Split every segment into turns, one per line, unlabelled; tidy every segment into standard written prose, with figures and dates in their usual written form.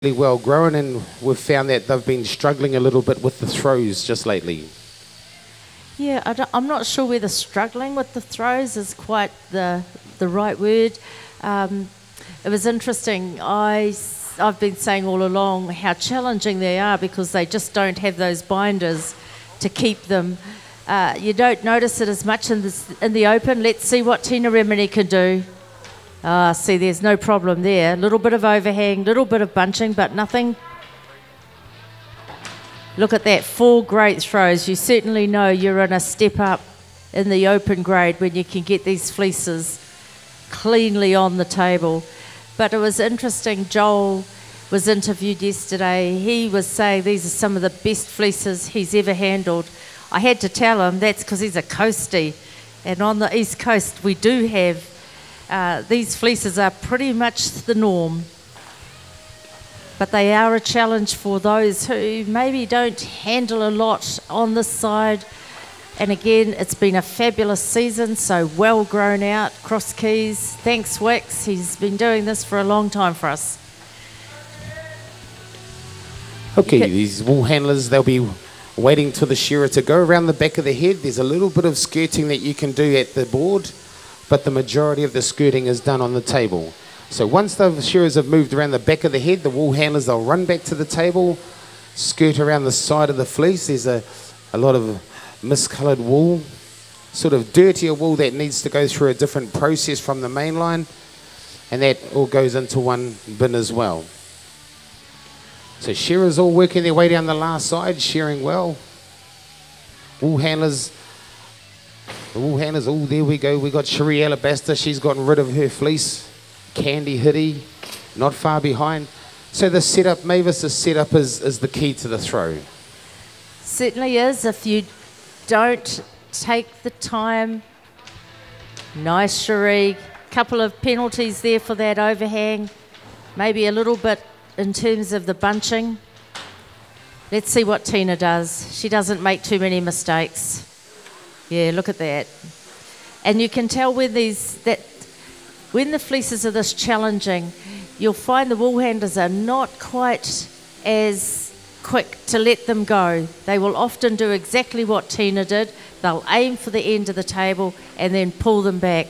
really well grown, and we've found that they've been struggling a little bit with the throws just lately.
Yeah, I'm not sure whether struggling with the throws is quite the right word. It was interesting. I've been saying all along how challenging they are because they just don't have those binders to keep them. You don't notice it as much in the open. Let's see what Tina Remini can do. See, there's no problem there. A little bit of overhang, little bit of bunching, but nothing. Look at that, 4 great throws. You certainly know you're in a step up in the open grade when you can get these fleeces cleanly on the table. But it was interesting, Joel was interviewed yesterday. He was saying these are some of the best fleeces he's ever handled. I had to tell him that's because he's a coastie. And on the East Coast we do have, these fleeces are pretty much the norm. But they are a challenge for those who maybe don't handle a lot on this side. And again, it's been a fabulous season, so well grown out. Cross keys, thanks Wix, he's been doing this for a long time for us.
Okay, these wool handlers, they'll be waiting for the shearer to go around the back of the head. There's a little bit of skirting that you can do at the board, but the majority of the skirting is done on the table. So once the shearers have moved around the back of the head, the wool handlers, they'll run back to the table, skirt around the side of the fleece. There's a lot of miscoloured wool, sort of dirtier wool that needs to go through a different process from the main line, and that all goes into one bin as well. So shearers all working their way down the last side, shearing well. Wool handlers, oh, there we go. We got Cherie Alabaster. She's gotten rid of her fleece. Candy Hitty, not far behind. So the setup, Mavis, the setup is the key to the throw.
Certainly is. If you don't take the time, nice Cherie. Couple of penalties there for that overhang. Maybe a little bit in terms of the bunching. Let's see what Tina does. She doesn't make too many mistakes. Yeah, look at that. And you can tell when when the fleeces are this challenging, you'll find the wool handlers are not quite as quick to let them go. They will often do exactly what Tina did. They'll aim for the end of the table and then pull them back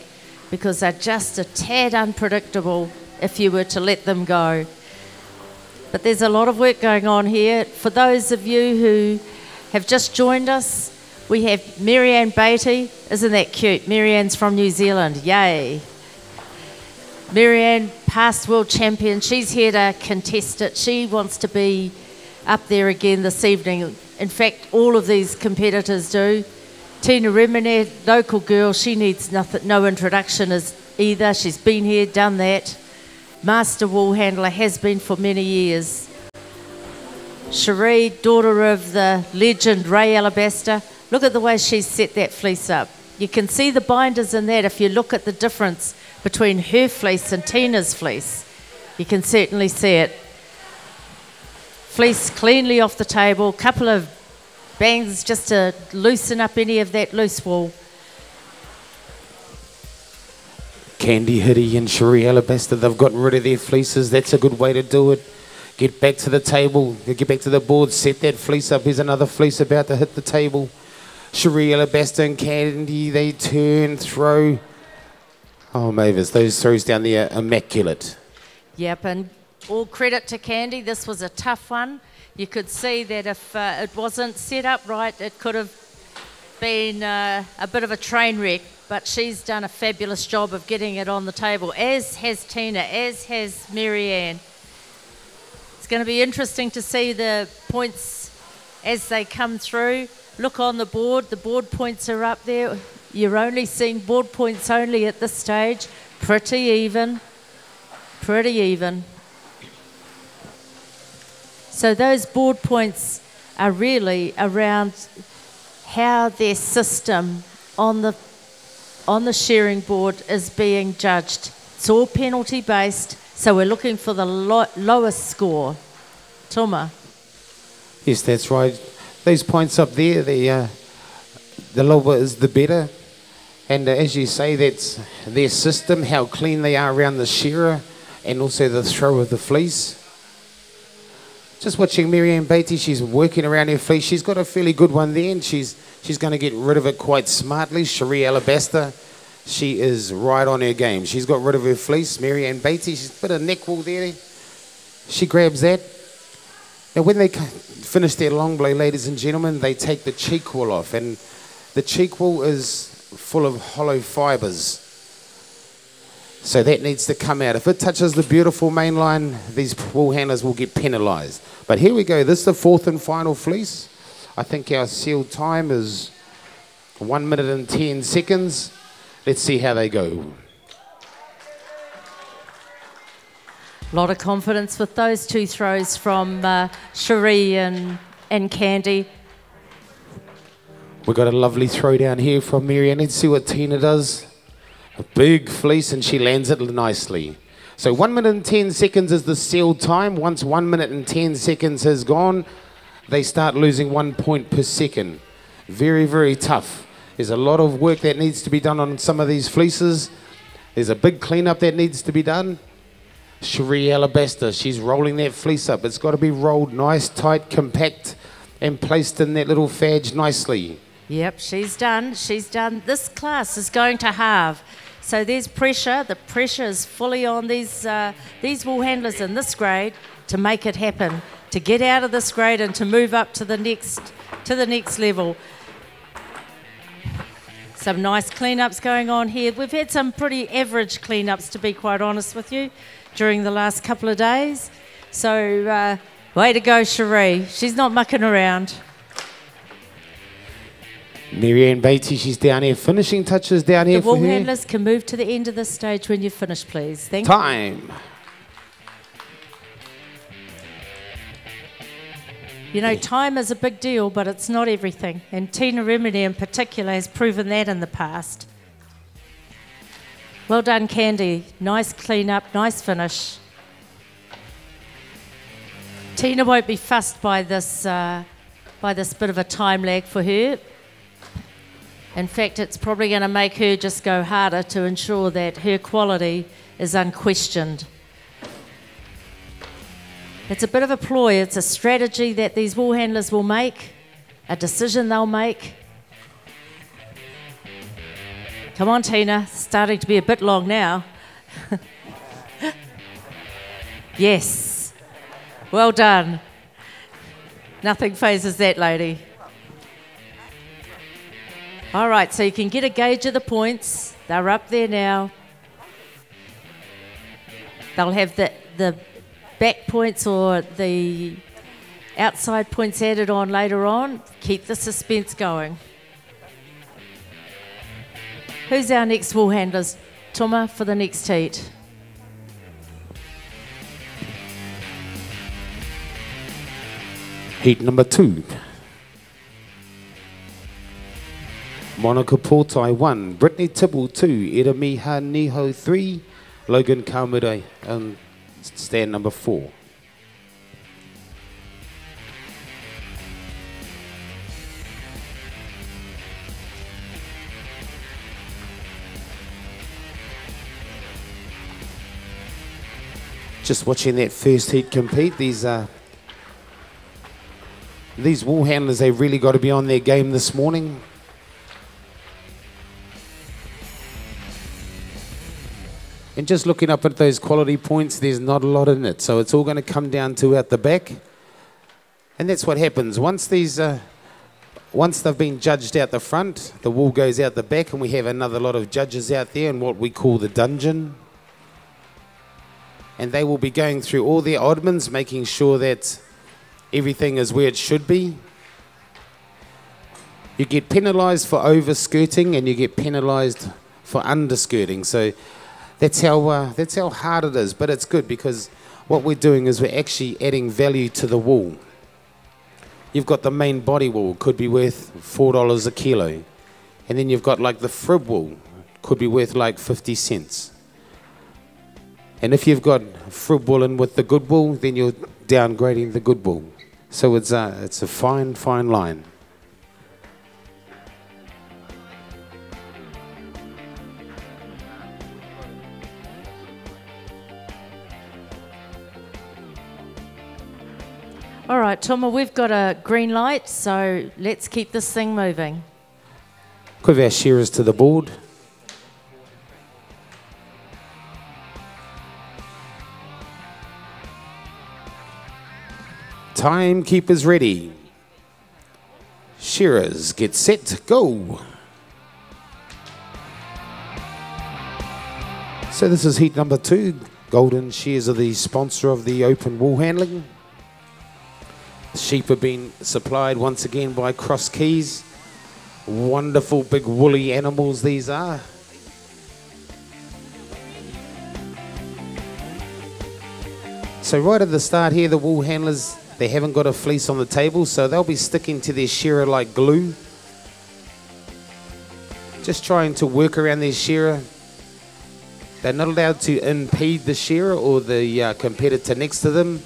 because they're just a tad unpredictable if you were to let them go. But there's a lot of work going on here. For those of you who have just joined us, we have Marianne Beatty. Isn't that cute? Marianne's from New Zealand. Yay. Marianne, past world champion. She's here to contest it. She wants to be up there again this evening. In fact, all of these competitors do. Tina Remini, local girl, she needs no introduction either. She's been here, done that. Master wool handler, has been for many years. Cherie, daughter of the legend Ray Alabaster. Look at the way she's set that fleece up. You can see the binders in that if you look at the difference between her fleece and Tina's fleece. You can certainly see it. Fleece cleanly off the table, couple of bangs just to loosen up any of that loose wool.
Candy Hitty and Cherie Alabaster, they've gotten rid of their fleeces. That's a good way to do it. Get back to the table, get back to the board, set that fleece up. Here's another fleece about to hit the table. Cherie Alabaster and Candy, they turn, throw. Oh, Mavis, those throws down there, immaculate.
Yep, and all credit to Candy. This was a tough one. You could see that if it wasn't set up right, it could have been a bit of a train wreck, but she's done a fabulous job of getting it on the table, as has Tina, as has Marianne. It's going to be interesting to see the points as they come through. Look on the board points are up there. You're only seeing board points only at this stage. Pretty even. Pretty even. So those board points are really around how their system on the shearing board is being judged. It's all penalty based, so we're looking for the lowest score. Tuma.
Yes, that's right. Those points up there, the lower is the better. And as you say, that's their system, how clean they are around the shearer, and also the throw of the fleece. Just watching Marianne Beatty, she's working around her fleece. She's got a fairly good one there, and she's going to get rid of it quite smartly. Cherie Alabaster, she is right on her game. She's got rid of her fleece. Marianne Beatty, she's a bit of neck wool there. She grabs that. Now, when they finish their long blow, ladies and gentlemen, they take the cheek wool off, and the cheek wool is full of hollow fibres. So that needs to come out. If it touches the beautiful main line, these wool handlers will get penalised. But here we go. This is the fourth and final fleece. I think our sealed time is 1 minute and 10 seconds. Let's see how they go.
A lot of confidence with those two throws from Cherie and Candy.
We've got a lovely throw down here from Marianne. Let's see what Tina does. A big fleece, and she lands it nicely. So 1 minute and 10 seconds is the sealed time. Once 1 minute and 10 seconds has gone, they start losing 1 point per second. Very, very tough. There's a lot of work that needs to be done on some of these fleeces. There's a big cleanup that needs to be done. Cherie Alabaster, she's rolling that fleece up. It's got to be rolled nice, tight, compact, and placed in that little fadge nicely.
Yep, she's done. She's done. This class is going to halve. So there's pressure. The pressure is fully on these wool handlers in this grade to make it happen, to get out of this grade and to move up to the next level. Some nice cleanups going on here. We've had some pretty average cleanups, to be quite honest with you, during the last couple of days. So way to go, Cherie. She's not mucking around.
Marianne Beatty, she's down here. Finishing touches down here for her.
The wool handlers can move to the end of this stage when you're finished, please. Thank you.
Time.
You know, time is a big deal, but it's not everything. And Tina Remedy in particular has proven that in the past. Well done, Candy. Nice clean up, nice finish. Tina won't be fussed by this bit of a time lag for her. In fact, it's probably going to make her just go harder to ensure that her quality is unquestioned. It's a bit of a ploy. It's a strategy that these wool handlers will make, a decision they'll make. Come on, Tina. Starting to be a bit long now. Yes. Well done. Nothing phases that lady. All right, so you can get a gauge of the points. They're up there now. They'll have the back points or the outside points added on later on. Keep the suspense going. Who's our next wool handlers, Tuma, for the next heat?
Heat number 2. Monica Portai 1, Brittany Tibble 2, Eramiha Niho 3, Logan Kamura on stand number 4. Just watching that first heat compete, these wool handlers, they've really got to be on their game this morning. And just looking up at those quality points, there's not a lot in it. So it's all going to come down to at the back. And that's what happens. Once they've been judged out the front, the wool goes out the back, and we have another lot of judges out there in what we call the dungeon. And they will be going through all their oddments, making sure that everything is where it should be. You get penalised for over-skirting, and you get penalised for underskirting. So that's how hard it is, but it's good because what we're doing is we're actually adding value to the wool. You've got the main body wool, could be worth $4 a kilo. And then you've got like the frib wool, could be worth like 50 cents. And if you've got frib wool in with the good wool, then you're downgrading the good wool. So it's a fine, fine line.
All right, Toma, we've got a green light, so let's keep this thing moving.
With our shearers to the board. Timekeepers ready. Shearers, get set, go. So this is heat number 2. Golden Shears are the sponsor of the Open Wool Handling. Sheep have been supplied once again by Cross Keys. Wonderful big woolly animals these are. So right at the start here, the wool handlers, they haven't got a fleece on the table, so they'll be sticking to their shearer like glue. Just trying to work around their shearer. They're not allowed to impede the shearer or the competitor next to them.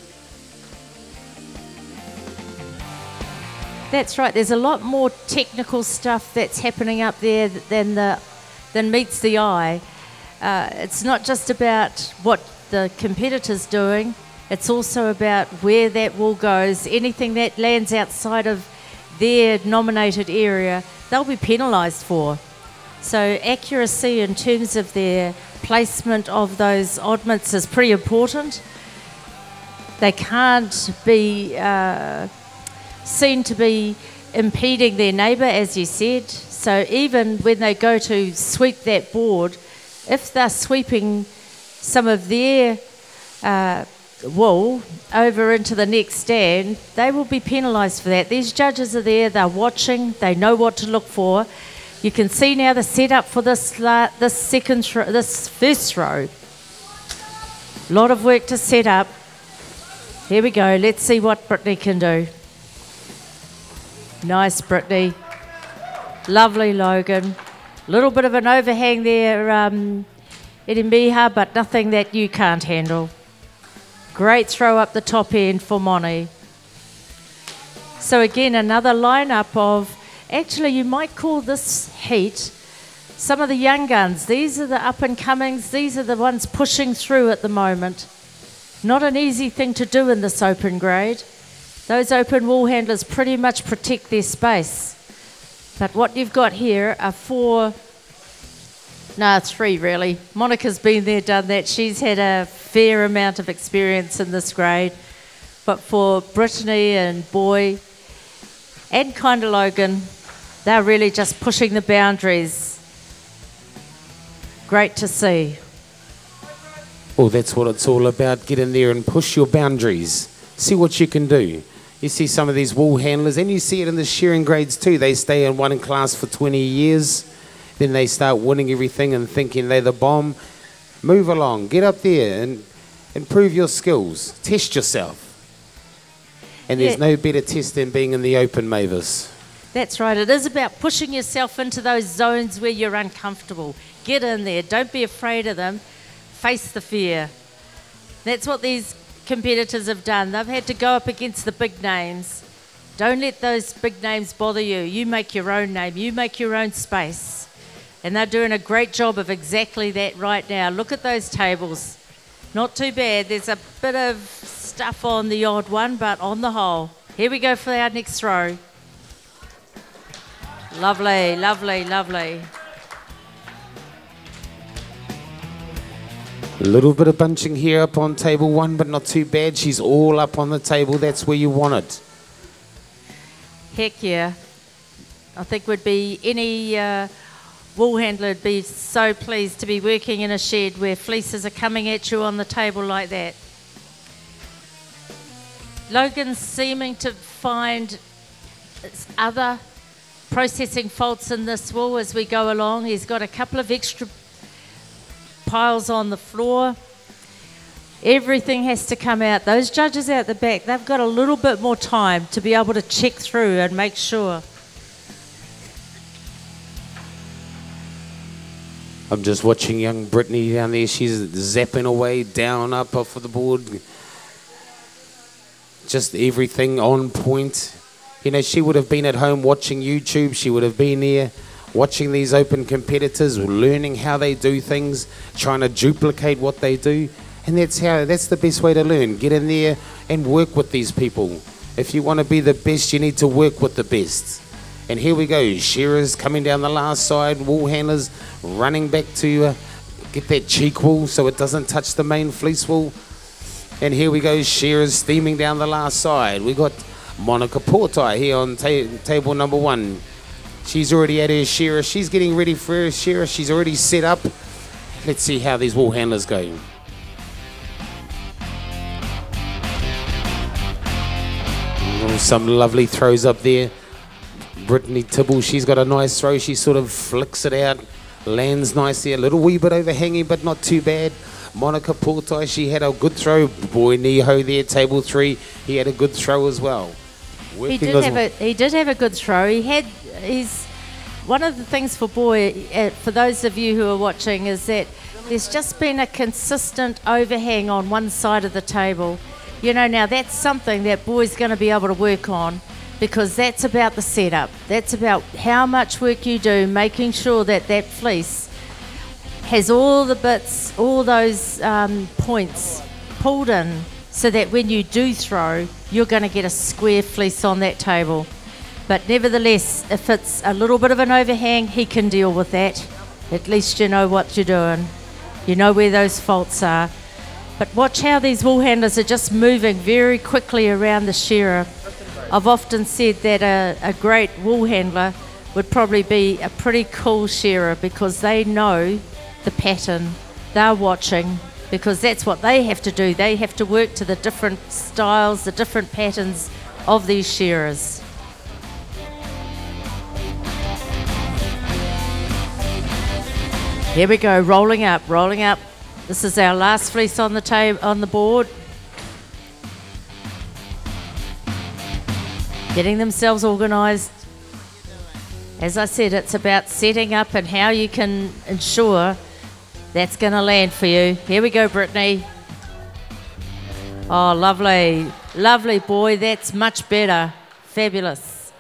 That's right. There's a lot more technical stuff that's happening up there than meets the eye. It's not just about what the competitor's doing. It's also about where that wool goes. Anything that lands outside of their nominated area, they'll be penalised for. So accuracy in terms of their placement of those oddments is pretty important. They can't be seen to be impeding their neighbour, as you said. So even when they go to sweep that board, if they're sweeping some of their wool over into the next stand, they will be penalised for that. These judges are there, they're watching, they know what to look for. You can see now the setup for this first row. A lot of work to set up. Here we go, let's see what Brittany can do. Nice, Brittany. Lovely, Logan. A little bit of an overhang there, Edinbiha, but nothing that you can't handle. Great throw up the top end for Moni. So again, another lineup of, actually you might call this heat some of the young guns. These are the up and comings. These are the ones pushing through at the moment. Not an easy thing to do in this open grade. Those open wool handlers pretty much protect their space. But what you've got here are three really. Monica's been there, done that. She's had a fair amount of experience in this grade. But for Brittany and Boy and kind of Logan, they're really just pushing the boundaries. Great to see.
Well, that's what it's all about. Get in there and push your boundaries. See what you can do. You see some of these wool handlers, and you see it in the shearing grades too. They stay in one class for 20 years. Then they start winning everything and thinking they're the bomb. Move along. Get up there and improve your skills. Test yourself. And there's no better test than being in the open, Mavis.
That's right. It is about pushing yourself into those zones where you're uncomfortable. Get in there. Don't be afraid of them. Face the fear. That's what these competitors have done. They've had to go up against the big names. Don't let those big names bother you. You make your own name. You make your own space. And they're doing a great job of exactly that right now. Look at those tables. Not too bad. There's a bit of stuff on the odd one, but on the whole. Here we go for our next row. Lovely, lovely, lovely.
A little bit of bunching here up on table 1, but not too bad. She's all up on the table. That's where you want it.
Heck yeah. I think would be any wool handler would be so pleased to be working in a shed where fleeces are coming at you on the table like that. Logan's seeming to find other processing faults in this wool as we go along. He's got a couple of extra piles on the floor. Everything has to come out. Those judges out the back, they've got a little bit more time to be able to check through and make sure.
I'm just watching young Brittany down there. She's zapping away, down, up, off of the board. Just everything on point. You know, she would have been at home watching YouTube. She would have been there watching these open competitors, learning how they do things, trying to duplicate what they do. And that's the best way to learn. Get in there and work with these people. If you want to be the best, you need to work with the best. And here we go, shearers coming down the last side, wool handlers running back to get that cheek wool so it doesn't touch the main fleece wool. And here we go, shearers steaming down the last side. We got Monica Portai here on table number 1. She's already at her shearer. She's getting ready for her shearer. She's already set up. Let's see how these wool handlers go. Oh, some lovely throws up there. Brittany Tibble, she's got a nice throw. She sort of flicks it out, lands nicely. A little wee bit overhanging, but not too bad. Monica Portai, she had a good throw. Boy Niho there, table 3. He had a good throw as well.
He did have a good throw. He's one of the things for Boy, for those of you who are watching, is that there's just been a consistent overhang on one side of the table. You know, now that's something that Boy's going to be able to work on, because that's about the setup. That's about how much work you do, making sure that that fleece has all the bits, all those points pulled in, so that when you do throw, you're going to get a square fleece on that table. But nevertheless, if it's a little bit of an overhang, he can deal with that. At least you know what you're doing. You know where those faults are. But watch how these wool handlers are just moving very quickly around the shearer. I've often said that a great wool handler would probably be a pretty cool shearer, because they know the pattern. They're watching, because that's what they have to do. They have to work to the different styles, the different patterns of these shearers. Here we go, rolling up, rolling up. This is our last fleece on the board. Getting themselves organised. As I said, it's about setting up and how you can ensure that's going to land for you. Here we go, Brittany. Oh, lovely. Lovely, Boy. That's much better. Fabulous.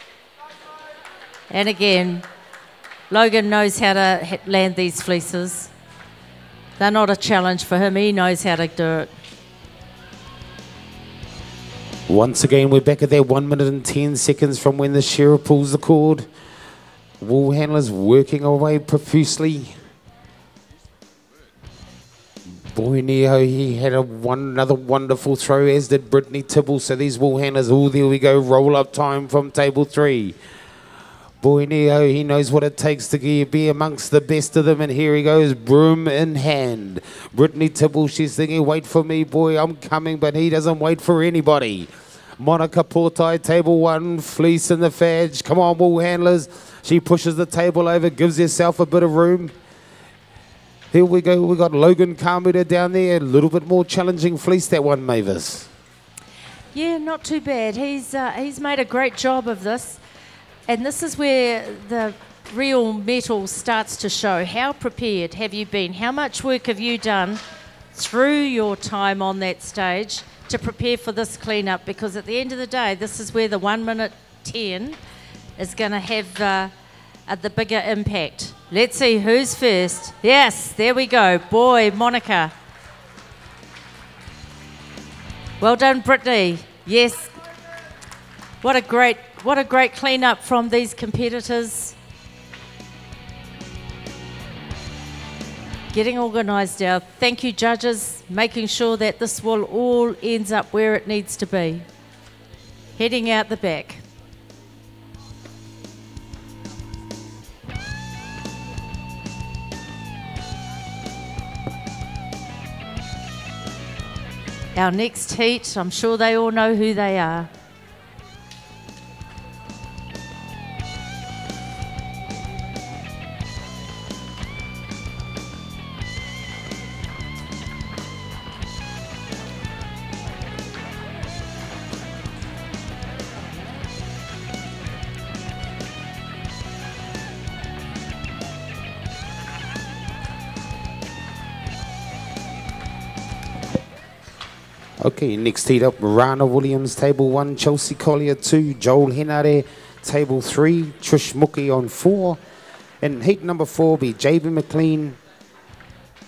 And again, Logan knows how to land these fleeces. They're not a challenge for him. He knows how to do it.
Once again, we're back at that 1 minute and 10 seconds from when the shearer pulls the cord. Wool handlers working away profusely. Boy Neo, he had another wonderful throw, as did Brittany Tibble. So these wool handlers, oh, there we go, roll up time from table 3. Boy Neo, he knows what it takes to be amongst the best of them, and here he goes, broom in hand. Brittany Tibble, she's thinking, wait for me, boy, I'm coming, but he doesn't wait for anybody. Monica Portai, table 1, fleece in the fadge. Come on, wool handlers. She pushes the table over, gives herself a bit of room. Here we go, we got Logan Kamuta down there, a little bit more challenging fleece, that one, Mavis.
Yeah, not too bad. He's made a great job of this. And this is where the real metal starts to show. How prepared have you been? How much work have you done through your time on that stage to prepare for this cleanup? Because at the end of the day, this is where the 1 minute 10 is going to have the bigger impact. Let's see who's first. Yes, there we go. Boy, Monica. Well done, Brittany. Yes. What a great clean-up from these competitors. Getting organised now. Thank you, judges, making sure that this will all ends up where it needs to be. Heading out the back. Our next heat, I'm sure they all know who they are.
Okay, next heat up, Rana Williams, table 1, Chelsea Collier 2, Joel Henare, table 3, Trish Muki on 4. And heat number 4 be JB McLean,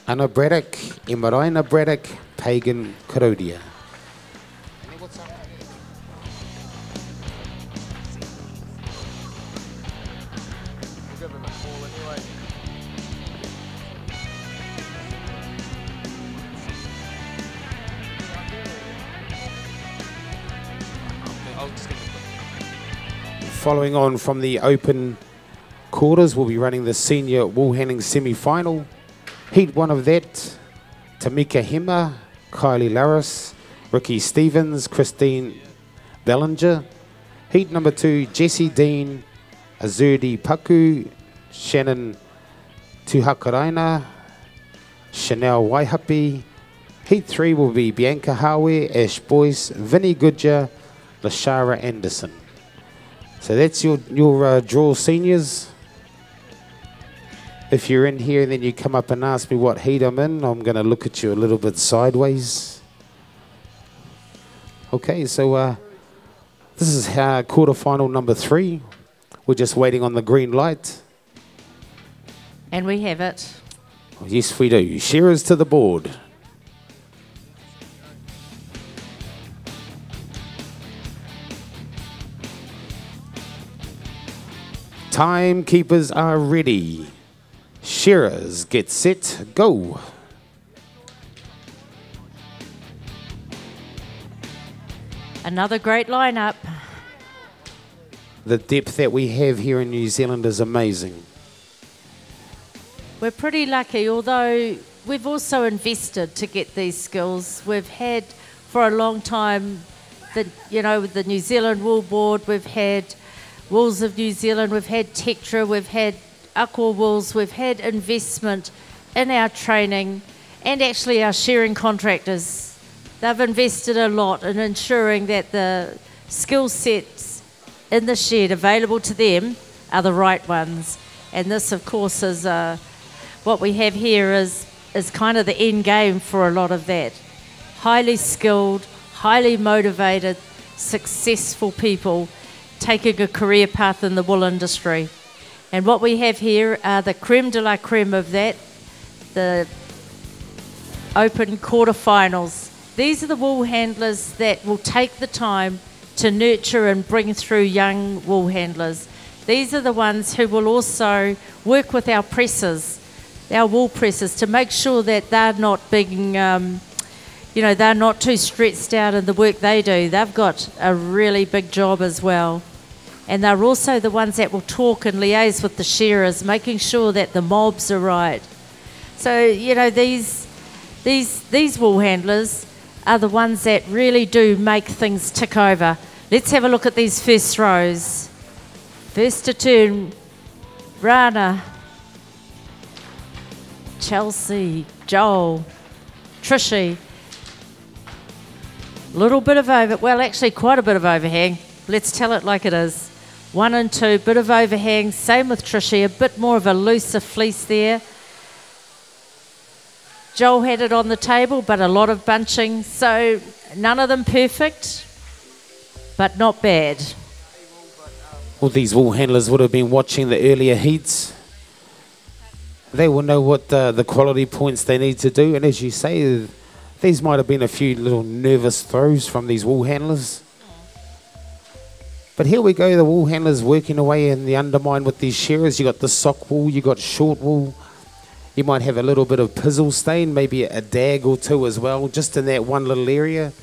Anna Braddock, Emaraina Braddock, Pagan Kurodia. Following on from the open quarters, we'll be running the senior Woolhandling semi-final. Heat 1 of that, Tamika Hema, Kylie Laris, Ricky Stevens, Christine Bellinger. Heat number 2, Jessie Dean, Azurdi Paku, Shannon Tuhakaraina, Chanel Waihapi. Heat 3 will be Bianca Hawe, Ash Boyce, Vinnie Goodger, Lashara Anderson. So that's your draw seniors. If you're in here and then you come up and ask me what heat I'm in, I'm going to look at you a little bit sideways. Okay, so this is quarterfinal number 3. We're just waiting on the green light.
And we have it.
Yes, we do. Shearers to the board. Timekeepers are ready. Shearers, get set, go.
Another great lineup.
The depth that we have here in New Zealand is amazing.
We're pretty lucky, although we've also invested to get these skills. We've had for a long time, with the New Zealand Wool Board, we've had Wools of New Zealand, we've had Tectra, we've had Aqua Wools, we've had investment in our training and actually our shearing contractors. They've invested a lot in ensuring that the skill sets in the shed available to them are the right ones. And this, of course, is what we have here is kind of the end game for a lot of that. Highly skilled, highly motivated, successful people taking a career path in the wool industry. And what we have here are the creme de la creme of that, the open quarterfinals. These are the wool handlers that will take the time to nurture and bring through young wool handlers. These are the ones who will also work with our pressers, our wool pressers, to make sure that they're not being, they're not too stressed out in the work they do. They've got a really big job as well. And they're also the ones that will talk and liaise with the shearers, making sure that the mobs are right. So, these wool handlers are the ones that really do make things tick over. Let's have a look at these first rows. First to turn, Rana, Chelsea, Joel, Trishy. Little bit of quite a bit of overhang. Let's tell it like it is. 1 and 2, bit of overhang. Same with Trishy, a bit more of a looser fleece there. Joel had it on the table, but a lot of bunching. So none of them perfect, but not bad.
Well, these wool handlers would have been watching the earlier heats. They will know what the quality points they need to do. And as you say, these might have been a few little nervous throws from these wool handlers. But here we go, the wool handlers working away in the undermine with these shearers. You got the sock wool, you got short wool. You might have a little bit of pizzle stain, maybe a dag or two as well, just in that one little area.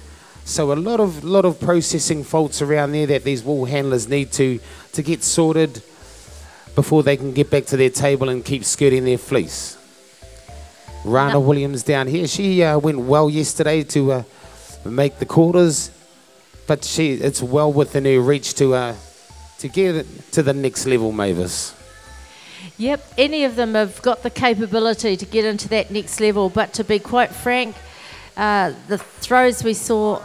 So a lot of processing faults around there that these wool handlers need to get sorted before they can get back to their table and keep skirting their fleece. Rana Williams down here, she went well yesterday to make the quarters, but it's well within her reach to get it to the next level, Mavis.
Yep, any of them have got the capability to get into that next level, but to be quite frank, the throws we saw,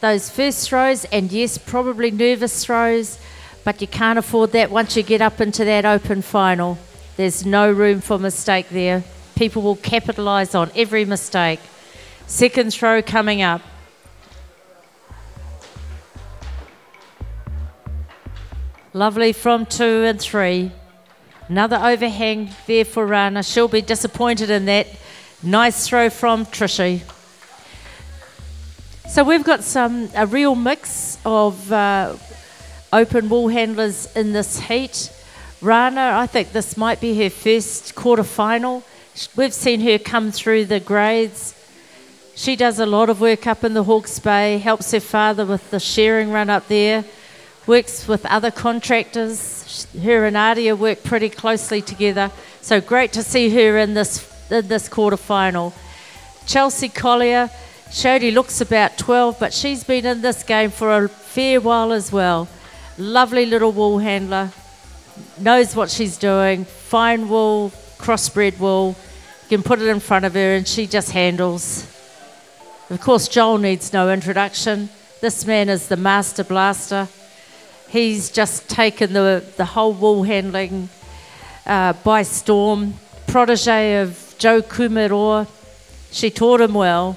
those first throws, and yes, probably nervous throws, but you can't afford that once you get up into that open final. There's no room for mistake there. People will capitalise on every mistake. Second throw coming up. Lovely from 2 and 3. Another overhang there for Rana. She'll be disappointed in that. Nice throw from Trishy. So we've got a real mix of open wool handlers in this heat. Rana, I think this might be her first quarter final. We've seen her come through the grades. She does a lot of work up in the Hawke's Bay, helps her father with the shearing run up there, works with other contractors. Her and Adia work pretty closely together. So great to see her in this quarter-final. Chelsea Collier, Shody looks about 12, but she's been in this game for a fair while as well. Lovely little wool handler, knows what she's doing, fine wool, crossbred wool, you can put it in front of her and she just handles. Of course, Joel needs no introduction. This man is the master blaster. He's just taken the whole wool handling by storm. Protege of Joe Kumaroa. She taught him well.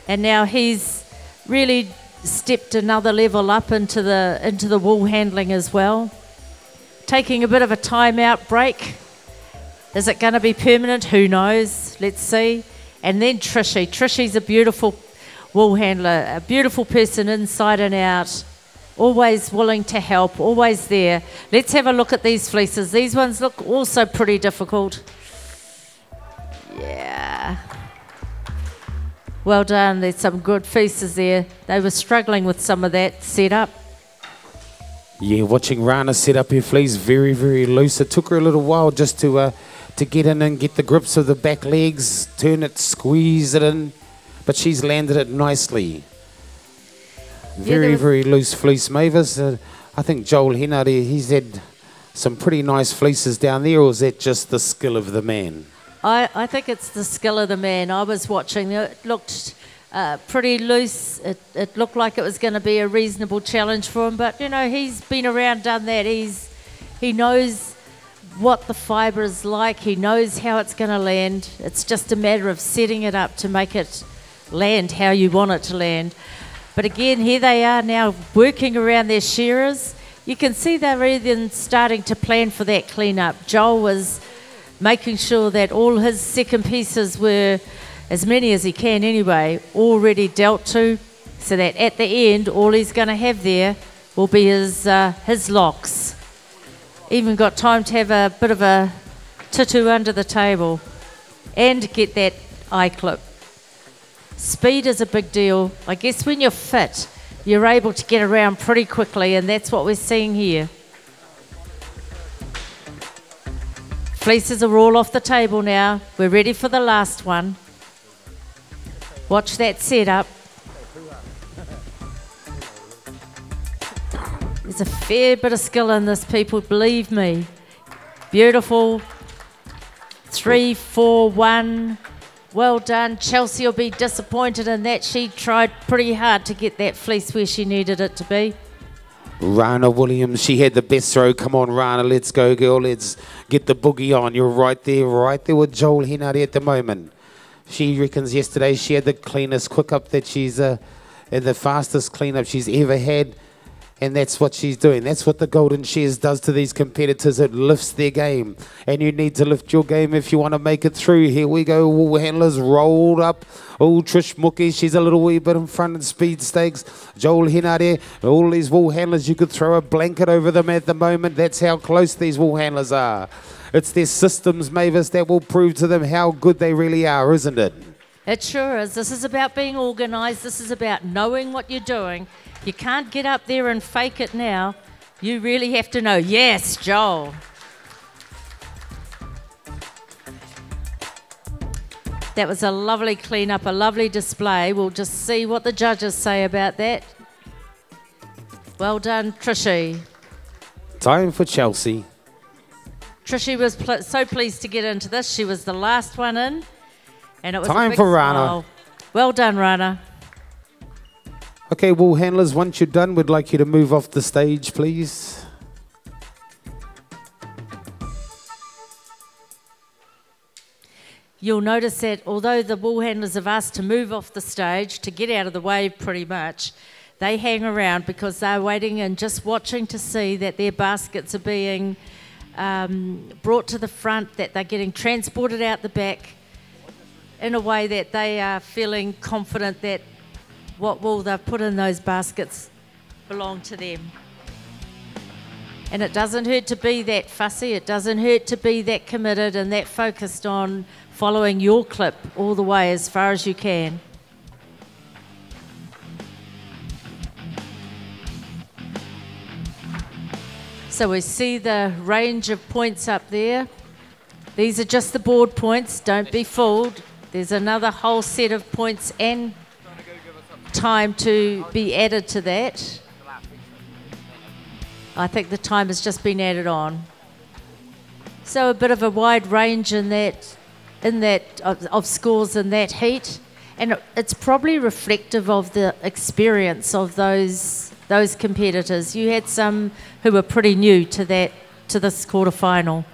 And now he's really stepped another level up into the wool handling as well. Taking a bit of a time-out break. Is it going to be permanent? Who knows? Let's see. And then Trishy. Trishy's a beautiful wool handler, a beautiful person inside and out, always willing to help, always there. Let's have a look at these fleeces. These ones look also pretty difficult. Yeah. Well done. There's some good fleeces there. They were struggling with some of that setup.
Yeah, watching Rana set up her fleece very, very loose. It took her a little while just to get in and get the grips of the back legs, turn it, squeeze it in, but she's landed it nicely. Very, very loose fleece, Mavis. I think Joel Henare, he's had some pretty nice fleeces down there, or is that just the skill of the man?
I think it's the skill of the man. I was watching, it looked pretty loose. It looked like it was going to be a reasonable challenge for him, but you know, he's been around, done that. He knows what the fibre is like. He knows how it's going to land. It's just a matter of setting it up to make it land how you want it to land. But again, here they are now working around their shearers. You can see they're even starting to plan for that clean-up. Joel was making sure that all his second pieces were, as many as he can anyway, already dealt to, so that at the end, all he's going to have there will be his locks. Even got time to have a bit of a tutu under the table and get that eye clip. Speed is a big deal. I guess when you're fit, you're able to get around pretty quickly, and that's what we're seeing here. Fleeces are all off the table now. We're ready for the last one. Watch that setup. There's a fair bit of skill in this, people, believe me. Beautiful. 3, 4, 1. Well done. Chelsea will be disappointed in that. She tried pretty hard to get that fleece where she needed it to be.
Rana Williams, she had the best throw. Come on, Rana, let's go, girl. Let's get the boogie on. You're right there with Joel Henare at the moment. She reckons yesterday she had the cleanest quick up that she's and the fastest cleanup she's ever had. And that's what she's doing. That's what the Golden Shears does to these competitors. It lifts their game. And you need to lift your game if you want to make it through. Here we go. Wool handlers rolled up. Oh, Trish Mookie, she's a little wee bit in front in speed stakes. Joel Henare, all these wool handlers, you could throw a blanket over them at the moment. That's how close these wool handlers are. It's their systems, Mavis, that will prove to them how good they really are, isn't it?
It sure is. This is about being organised. This is about knowing what you're doing. You can't get up there and fake it now. You really have to know. Yes, Joel. That was a lovely clean-up, a lovely display. We'll just see what the judges say about that. Well done, Trishy.
Time for Chelsea.
Trishy was so pleased to get into this. She was the last one in. And it was
time for Rana.
Well done, Rana.
Okay, wool handlers, once you're done, we'd like you to move off the stage, please.
You'll notice that although the wool handlers have asked to move off the stage, to get out of the way pretty much, they hang around because they're waiting and just watching to see that their baskets are being brought to the front, that they're getting transported out the back in a way that they are feeling confident that what wool they've put in those baskets belong to them. And it doesn't hurt to be that fussy, it doesn't hurt to be that committed and that focused on following your clip all the way as far as you can. So we see the range of points up there. These are just the board points, don't be fooled. There's another whole set of points and time to be added to that. I think the time has just been added on. So a bit of a wide range in that of scores in that heat, and it's probably reflective of the experience of those competitors. You had some who were pretty new to this quarterfinal.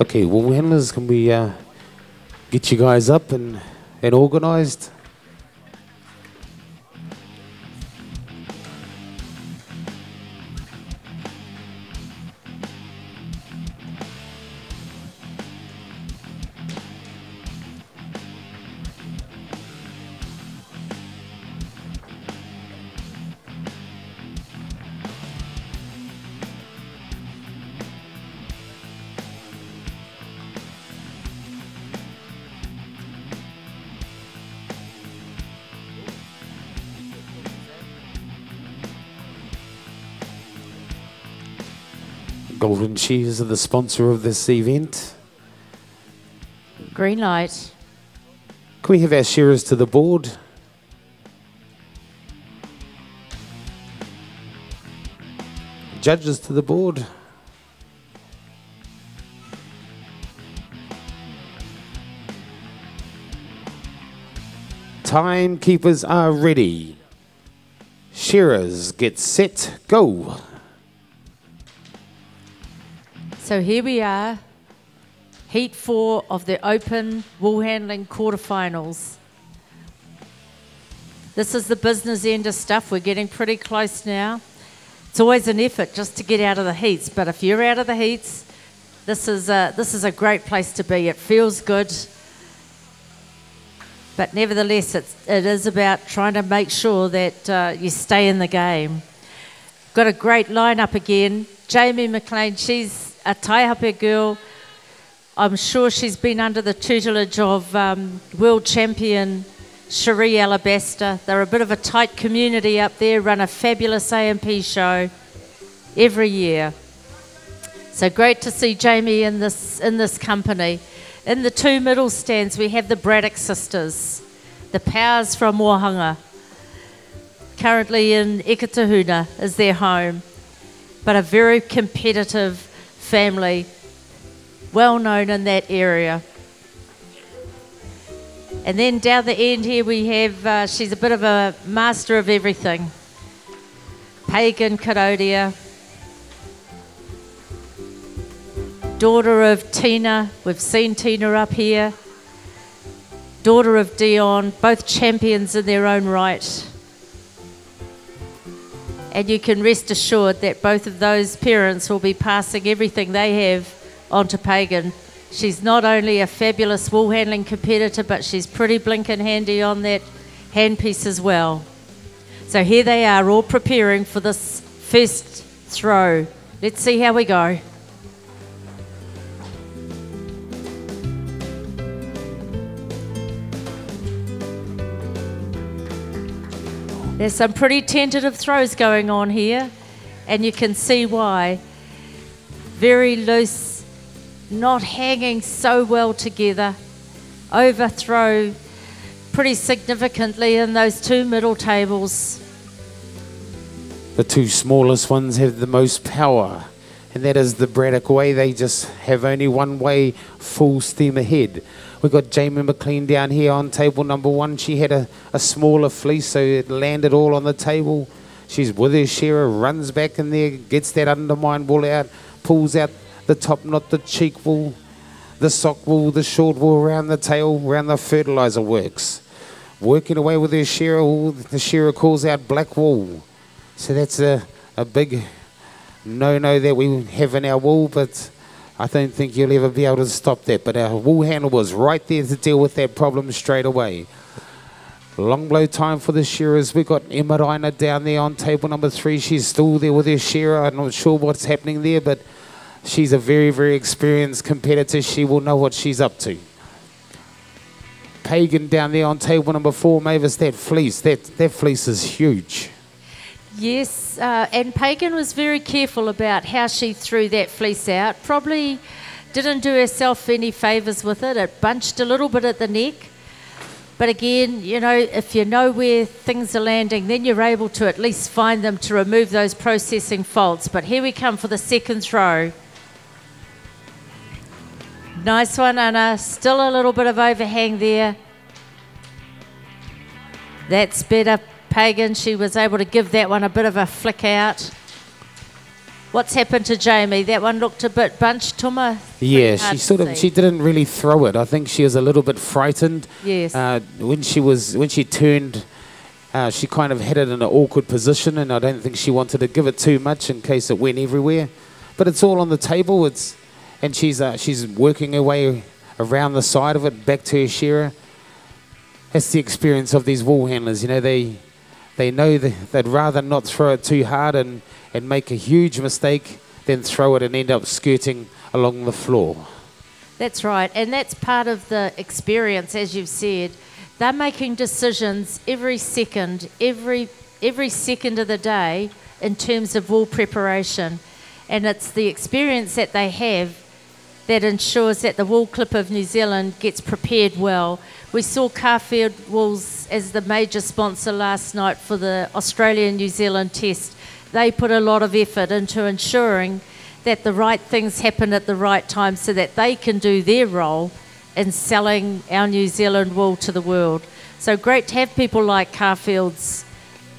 Okay, well, handlers, can we get you guys up and organised? Golden Shears are the sponsor of this event.
Green light.
Can we have our shearers to the board? Judges to the board. Timekeepers are ready. Shearers, get set, go.
So here we are, Heat 4 of the Open Woolhandling quarterfinals. This is the business end of stuff. We're getting pretty close now. It's always an effort just to get out of the heats, but if you're out of the heats, this is a great place to be. It feels good, but nevertheless, it is about trying to make sure that you stay in the game. Got a great lineup again. Jamie McLean, she's a Taihape girl. I'm sure she's been under the tutelage of world champion Cherie Alabaster. They're a bit of a tight community up there, run a fabulous AMP show every year. So great to see Jamie in this company. In the two middle stands, we have the Braddock sisters, the Powers from Wahanga. Currently in Ekatahuna is their home, but a very competitive family, well known in that area. And then down the end here we have, she's a bit of a master of everything. Pagan Karodia, daughter of Tina, we've seen Tina up here, daughter of Dion, both champions in their own right. And you can rest assured that both of those parents will be passing everything they have on to Pagan. She's not only a fabulous wool handling competitor, but she's pretty blinking handy on that handpiece as well. So here they are, all preparing for this first throw. Let's see how we go. There's some pretty tentative throws going on here, and you can see why. Very loose, not hanging so well together. Overthrow pretty significantly in those two middle tables.
The two smallest ones have the most power, and that is the Braddock way. They just have only one way, full steam ahead. We've got Jamie McLean down here on table number 1. She had a smaller fleece, so it landed all on the table. She's with her shearer, runs back in there, gets that undermined wool out, pulls out the top knot, the cheek wool, the sock wool, the short wool around the tail, around the fertiliser works. Working away with her shearer, the shearer calls out black wool. So that's a big no-no that we have in our wool, but I don't think you'll ever be able to stop that. But our wool handler was right there to deal with that problem straight away. Long blow time for the shearers. We've got Emma Reiner down there on table number 3. She's still there with her shearer. I'm not sure what's happening there, but she's a very, very experienced competitor. She will know what she's up to. Pagan down there on table number 4. Mavis, that fleece is huge.
Yes, and Pagan was very careful about how she threw that fleece out. Probably didn't do herself any favours with it. It bunched a little bit at the neck. But again, you know, if you know where things are landing, then you're able to at least find them to remove those processing faults. But here we come for the second throw. Nice one, Anna. Still a little bit of overhang there. That's better, Pagan. She was able to give that one a bit of a flick out. What's happened to Jamie? That one looked a bit bunched, Tuma.
Yeah, she didn't really throw it. I think she was a little bit frightened.
Yes.
When she turned, she kind of had it in an awkward position, and I don't think she wanted to give it too much in case it went everywhere. But it's all on the table. And she's working her way around the side of it back to her shearer. That's the experience of these wool handlers. You know, they know they'd rather not throw it too hard and make a huge mistake than throw it and end up skirting along the floor.
That's right, and that's part of the experience, as you've said. They're making decisions every second of the day in terms of wool preparation, and it's the experience that they have that ensures that the Wool Clip of New Zealand gets prepared well. We saw Carfield Wools as the major sponsor last night for the Australia-New Zealand test. They put a lot of effort into ensuring that the right things happen at the right time so that they can do their role in selling our New Zealand wool to the world. So great to have people like Carfield's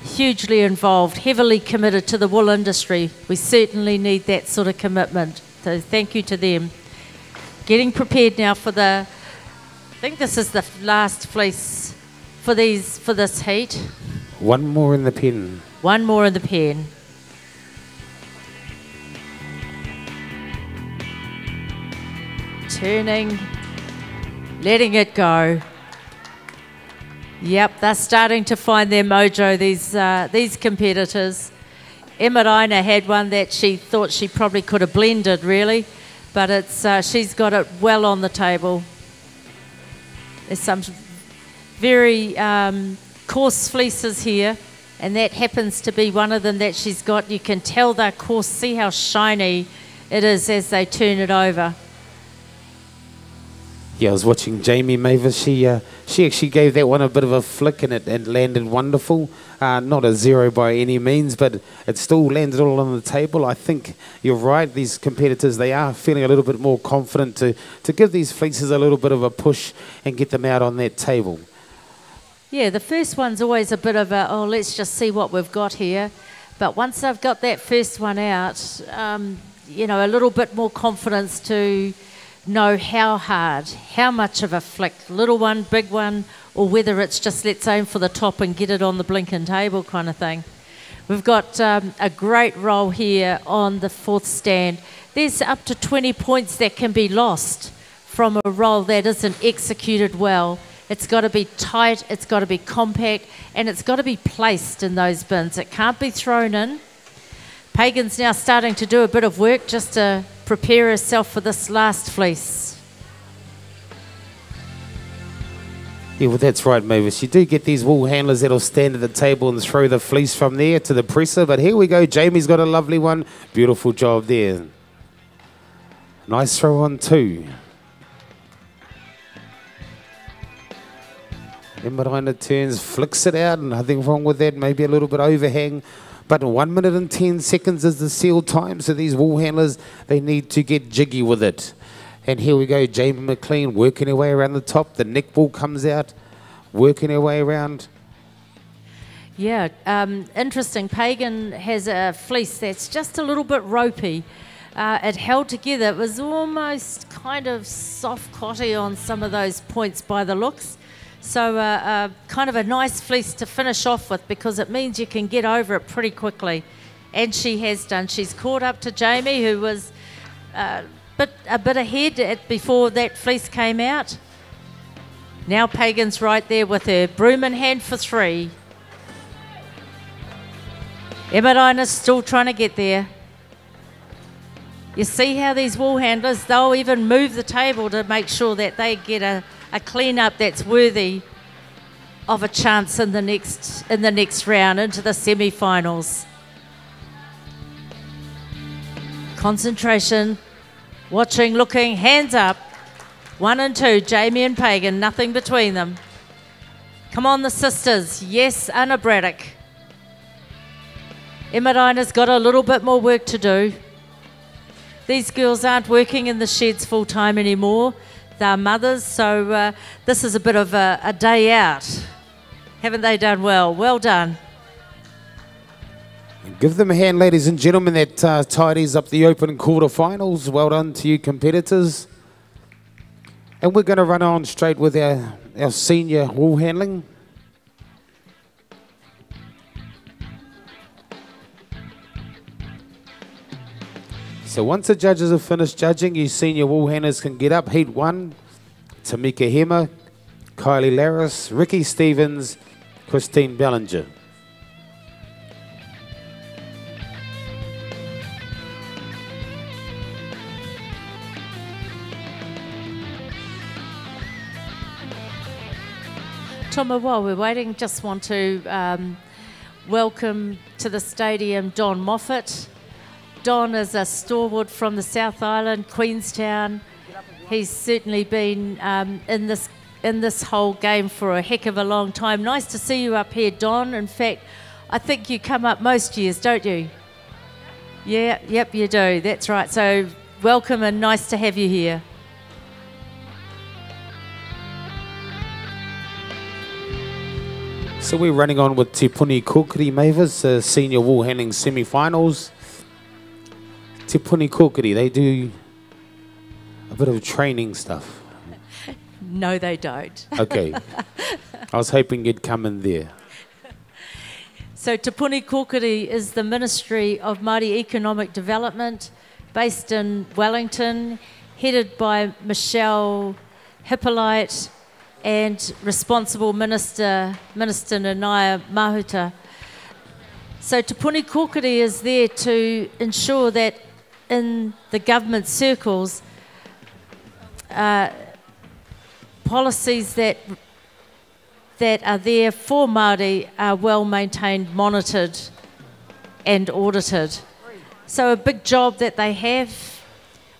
hugely involved, heavily committed to the wool industry. We certainly need that sort of commitment. So thank you to them. Getting prepared now for I think this is the last fleece for this heat.
One more in the pen.
One more in the pen. Turning, letting it go. Yep, they're starting to find their mojo, these competitors. Emma Reiner had one that she thought she probably could have blended, really, but she's got it well on the table. There's some very coarse fleeces here, and that happens to be one of them that she's got. You can tell they're coarse. See how shiny it is as they turn it over.
Yeah, I was watching Jamie Mavis. She actually gave that one a bit of a flick, and it landed wonderful. Not a zero by any means, but it still landed all on the table. I think you're right. These competitors, they are feeling a little bit more confident to give these fleeces a little bit of a push and get them out on that table.
Yeah, the first one's always a bit of a, oh, let's just see what we've got here. But once they've got that first one out, you know, a little bit more confidence to know how hard, how much of a flick, little one, big one, or whether it's just let's aim for the top and get it on the blinking table kind of thing. We've got a great roll here on the fourth stand. There's up to 20 points that can be lost from a roll that isn't executed well. It's got to be tight, it's got to be compact, and it's got to be placed in those bins. It can't be thrown in. Pagan's now starting to do a bit of work just to prepare herself for this last fleece.
Yeah, well, that's right, Mavis. You do get these wool handlers that'll stand at the table and throw the fleece from there to the presser, but here we go. Jamie's got a lovely one. Beautiful job there. Nice throw on two. Emma turns, flicks it out, and nothing wrong with that. Maybe a little bit overhang. But 1 minute and 10 seconds is the seal time, so these wool handlers, they need to get jiggy with it. And here we go, Jamie McLean working her way around the top. The neck wool comes out, working her way around.
Yeah, interesting. Pagan has a fleece that's just a little bit ropey. It held together. It was almost kind of soft cotty on some of those points by the looks. So kind of a nice fleece to finish off with because it means you can get over it pretty quickly. And she has done. She's caught up to Jamie, who was a bit ahead before that fleece came out. Now Pagan's right there with her broom in hand for 3. Emerina's still trying to get there. You see how these wool handlers, they'll even move the table to make sure that they get a clean-up that's worthy of a chance in the next round, into the semi-finals. Concentration, watching, looking, hands up. 1 and 2, Jamie and Pagan, nothing between them. Come on, the sisters. Yes, Anna Braddock. Emerina's got a little bit more work to do. These girls aren't working in the sheds full-time anymore. They're mothers, so this is a bit of a day out. Haven't they done well? Well done.
Give them a hand, ladies and gentlemen. That tidies up the open quarterfinals. Well done to you competitors. And we're going to run on straight with our senior wool handling. So once the judges have finished judging, you senior wool handlers can get up. Heat 1, Tamika Hema, Kylie Laris, Ricky Stevens, Christine Bellinger.
Toma, while we're waiting, just want to welcome to the stadium Don Moffat. Don is a stalwart from the South Island, Queenstown. He's certainly been in this whole game for a heck of a long time. Nice to see you up here, Don. In fact, I think you come up most years, don't you? Yeah, yep, you do. That's right. So welcome and nice to have you here.
So we're running on with Te Puni Kōkiri Mavis, senior wool handling semi-finals. Te Puni Kōkiri, they do a bit of training stuff.
No, they don't.
Okay. I was hoping you'd come in there.
So Te Puni Kōkiri is the Ministry of Māori Economic Development, based in Wellington, headed by Michelle Hippolyte and responsible Minister Nanaya Mahuta. So Te Puni Kōkiri is there to ensure that in the government circles, policies that are there for Māori are well maintained, monitored and audited. So a big job that they have.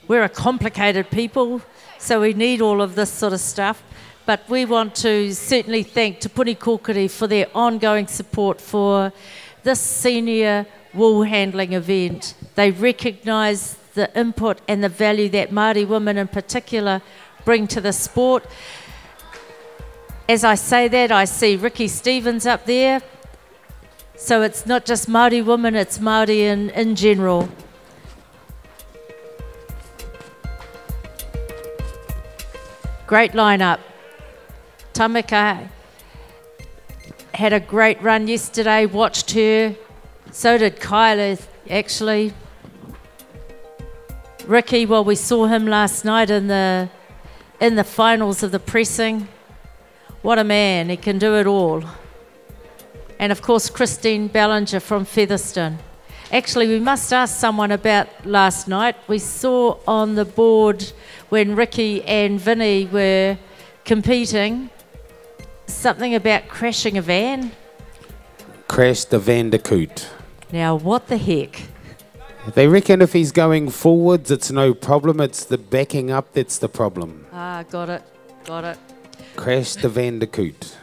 We're a complicated people, so we need all of this sort of stuff. But we want to certainly thank Te Puni Kōkiri for their ongoing support for this senior wool handling event. They recognise the input and the value that Māori women in particular bring to the sport. As I say that, I see Ricky Stevens up there. So it's not just Māori women, it's Māori in general. Great lineup. Tamika had a great run yesterday, watched her. So did Kylie, actually. Ricky, well, we saw him last night in the finals of the pressing. What a man, he can do it all. And of course, Christine Bellinger from Featherston. Actually, we must ask someone about last night. We saw on the board when Ricky and Vinny were competing, something about crashing a van.
Crashed the Vandercoot.
Now, what the heck?
They reckon if he's going forwards, it's no problem. It's the backing up that's the problem.
Ah, got it, got it.
Crashed the Vandercoot.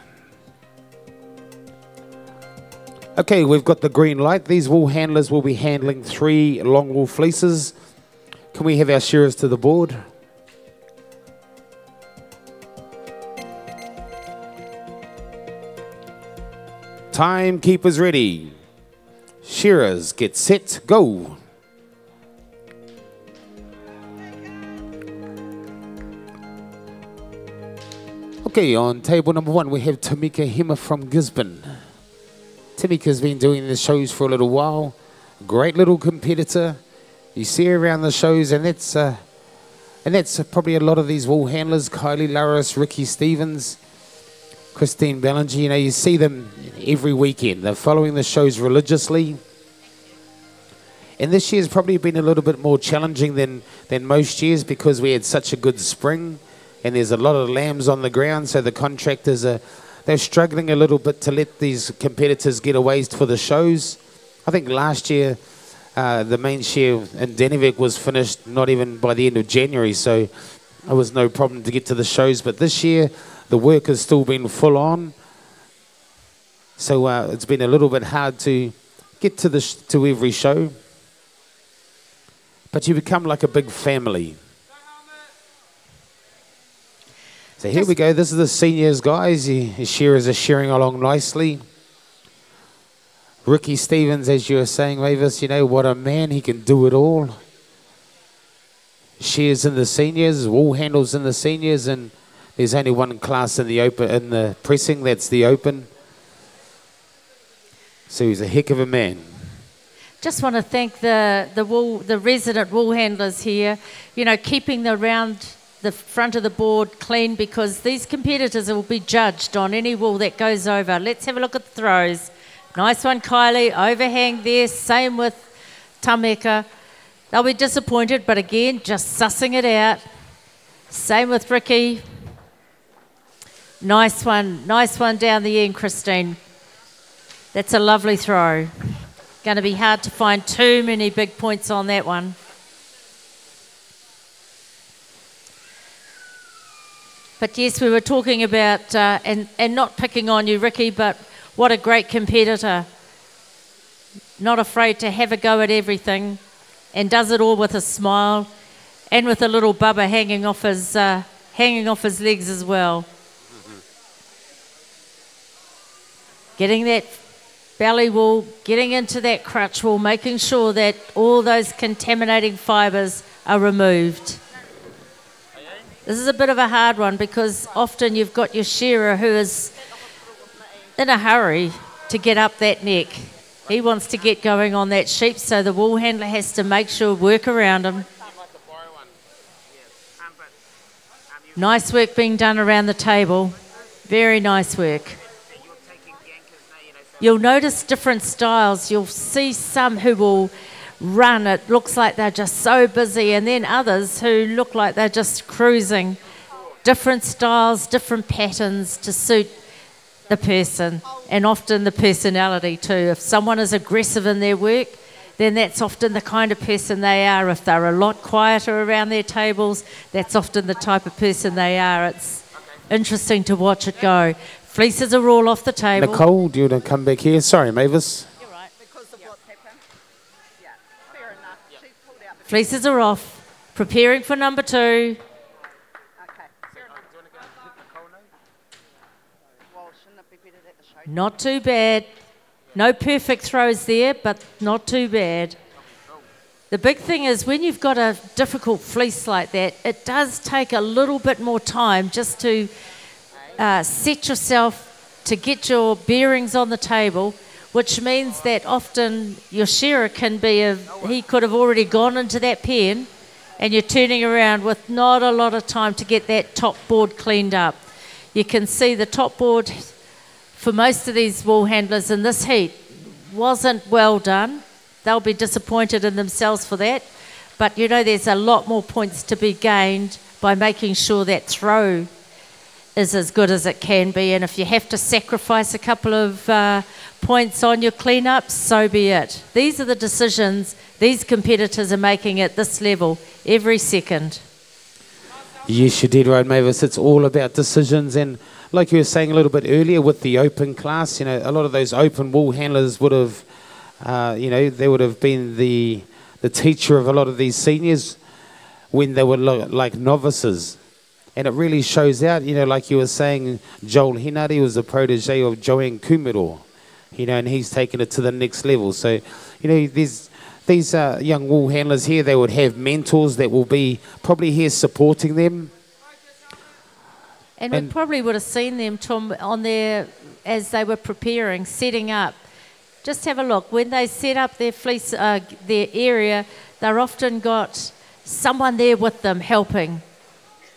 Okay, we've got the green light. These wool handlers will be handling 3 long wool fleeces. Can we have our shearers to the board? Timekeepers ready. Shearers, get set, go. Okay, on table number 1, we have Tamika Hema from Gisborne. Tamika's been doing the shows for a little while. Great little competitor. You see her around the shows, and that's probably a lot of these wool handlers. Kylie Laris, Ricky Stevens. Christine Ballinger, you know, you see them every weekend. They're following the shows religiously. And this year's probably been a little bit more challenging than most years because we had such a good spring and there's a lot of lambs on the ground, so the contractors they're struggling a little bit to let these competitors get away for the shows. I think last year the main shear in Denivik was finished not even by the end of January, so there was no problem to get to the shows. But this year the work has still been full on, so it's been a little bit hard to get to every show. But you become like a big family. So here we go. This is the seniors, guys. His shearers are shearing along nicely. Ricky Stevens, as you were saying, Mavis, you know, what a man. He can do it all. Shears in the seniors, wool handles in the seniors, and there's only one class in the open, in the pressing. That's the open. So he's a heck of a man.
Just want to thank the resident wool handlers here, you know, keeping the front of the board clean, because these competitors will be judged on any wool that goes over. Let's have a look at the throws. Nice one, Kylie. Overhang there. Same with Tameka. They'll be disappointed, but again, just sussing it out. Same with Ricky. Nice one. Nice one down the end, Christine. That's a lovely throw. Going to be hard to find too many big points on that one. But yes, we were talking about, and not picking on you, Ricky, but what a great competitor. Not afraid to have a go at everything, and does it all with a smile and with a little bubba hanging off his legs as well. Getting that belly wool, getting into that crutch wool, making sure that all those contaminating fibres are removed. This is a bit of a hard one because often you've got your shearer who is in a hurry to get up that neck. He wants to get going on that sheep, so the wool handler has to make sure work around him. Nice work being done around the table. Very nice work. You'll notice different styles. You'll see some who will run. It looks like they're just so busy, and then others who look like they're just cruising. Different styles, different patterns to suit the person, and often the personality too. If someone is aggressive in their work, then that's often the kind of person they are. If they're a lot quieter around their tables, that's often the type of person they are. It's interesting to watch it go. Fleeces are all off the table.
Nicole, do you want to come back here? Sorry, Mavis.
You're right. Because of what's happened. Yeah, fair enough. She's pulled out the...
Fleeces are off. Preparing for number 2.
Okay. Well, shouldn't it be better at the show?
Not too bad. No perfect throws there, but not too bad. The big thing is when you've got a difficult fleece like that, it does take a little bit more time just to set yourself to get your bearings on the table, which means that often your shearer can be he could have already gone into that pen and you're turning around with not a lot of time to get that top board cleaned up. You can see the top board for most of these wool handlers in this heat wasn't well done. They'll be disappointed in themselves for that, but you know there's a lot more points to be gained by making sure that throw is as good as it can be, and if you have to sacrifice a couple of points on your cleanup, so be it. These are the decisions these competitors are making at this level every second.
Yes, you did right, Mavis. It's all about decisions, and like you were saying a little bit earlier with the open class, you know, a lot of those open wool handlers would have, you know, they would have been the teacher of a lot of these seniors when they were like novices. And it really shows out, you know, like you were saying, Joel Hinari was a protege of Joanne Kumiro, you know, and he's taken it to the next level. So, you know, these young wool handlers here, they would have mentors that will be probably here supporting them.
And we probably would have seen them, Tom, on their, as they were preparing, setting up. Just have a look. When they set up their fleece, their area, they're often got someone there with them helping.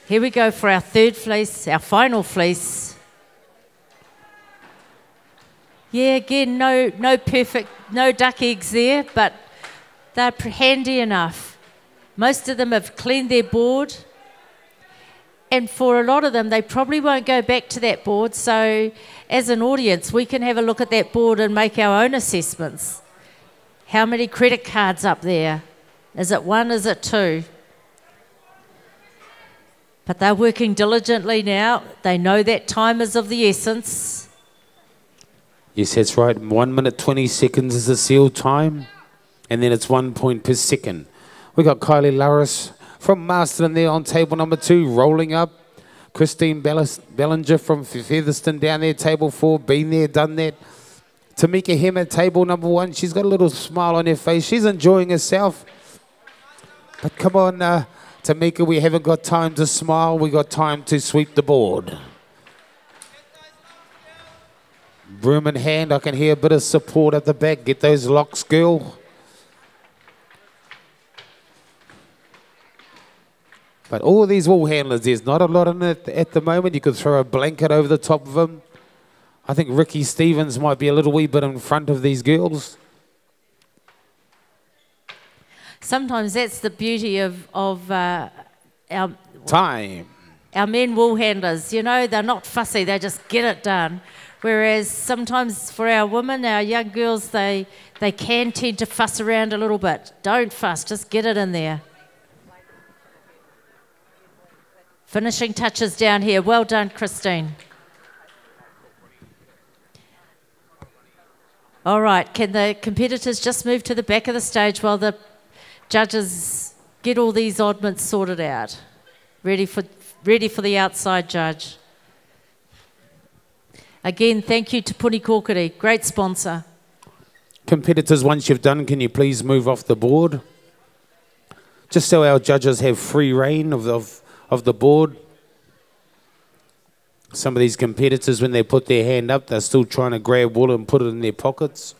Here we go for our third fleece, our final fleece. Yeah, again, no perfect, no duck eggs there, but they're handy enough. Most of them have cleaned their board, and for a lot of them, they probably won't go back to that board. So as an audience, we can have a look at that board and make our own assessments. How many credit cards up there? Is it 1, is it 2? But they're working diligently now. They know that time is of the essence.
Yes, that's right. 1 minute 20 seconds is the seal time, and then it's 1 point per second. We got Kylie Laris from Masterton there on table number 2, rolling up. Christine Bellinger from Featherston down there, table 4, been there, done that. Tamika Hem at table number 1. She's got a little smile on her face. She's enjoying herself. But come on, Tamika, we haven't got time to smile. We got time to sweep the board. Broom in hand, I can hear a bit of support at the back. Get those locks, girl. But all these wool handlers, there's not a lot in it at the moment. You could throw a blanket over the top of them. I think Ricky Stevens might be a little wee bit in front of these girls.
Sometimes that's the beauty of our
time.
Our men wool handlers, you know, they're not fussy, they just get it done. Whereas sometimes for our women, our young girls, they can tend to fuss around a little bit. Don't fuss, just get it in there. Finishing touches down here. Well done, Christine. All right, can the competitors just move to the back of the stage while the judges get all these oddments sorted out? Ready for the outside judge. Again, thank you to Puni Kōkiri, great sponsor.
Competitors, once you've done, can you please move off the board? Just so our judges have free reign of the board. Some of these competitors, when they put their hand up, they're still trying to grab wool and put it in their pockets.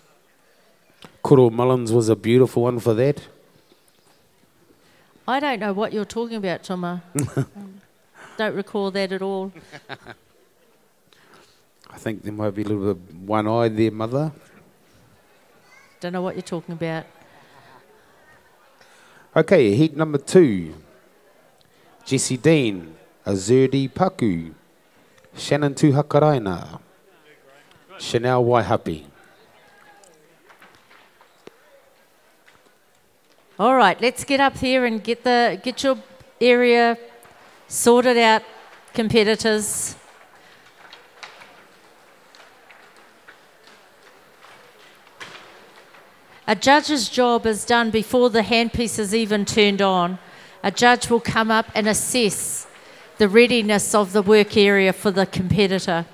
Kuro Mullins was a beautiful one for that.
I don't know what you're talking about, Toma. Don't recall that at all.
I think there might be a little bit of one-eyed there, Mother.
Don't know what you're talking about.
Okay, heat number 2. Jessie Dean, Azurdi Paku, Shannon Tuhakaraina, Chanel Waihapi.
All right, let's get up here and get your area sorted out, competitors. A judge's job is done before the handpiece is even turned on. A judge will come up and assess the readiness of the work area for the competitor.